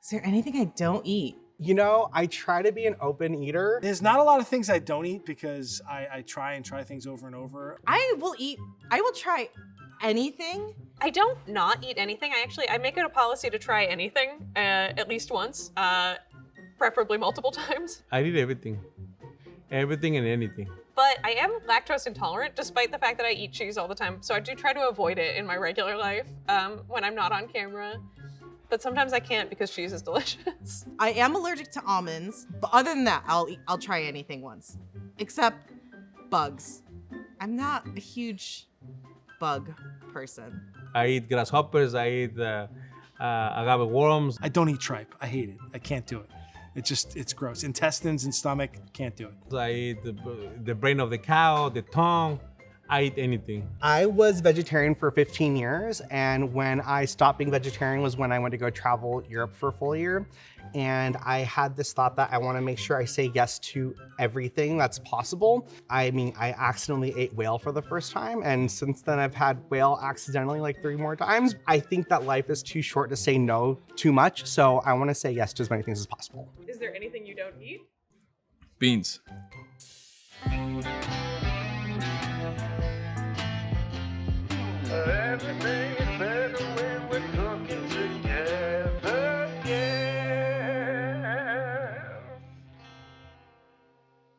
Is there anything I don't eat? You know, I try to be an open eater. There's not a lot of things I don't eat because I try things over and over. I will try anything. I don't not eat anything. I make it a policy to try anything at least once, preferably multiple times. I eat everything. Everything and anything. But I am lactose intolerant, despite the fact that I eat cheese all the time. So I do try to avoid it in my regular life when I'm not on camera. But sometimes I can't because cheese is delicious. I am allergic to almonds, but other than that, I'll try anything once, except bugs. I'm not a huge bug person. I eat grasshoppers. I eat agave worms. I don't eat tripe. I hate it. I can't do it. It's gross. Intestines and stomach, can't do it. I eat the brain of the cow, the tongue. I eat anything. I was vegetarian for 15 years, and when I stopped being vegetarian was when I went to go travel Europe for a full year. And I had this thought that I want to make sure I say yes to everything that's possible. I mean, I accidentally ate whale for the first time, and since then I've had whale accidentally like 3 more times. I think that life is too short to say no too much, so I want to say yes to as many things as possible. Is there anything you don't eat? Beans. Everything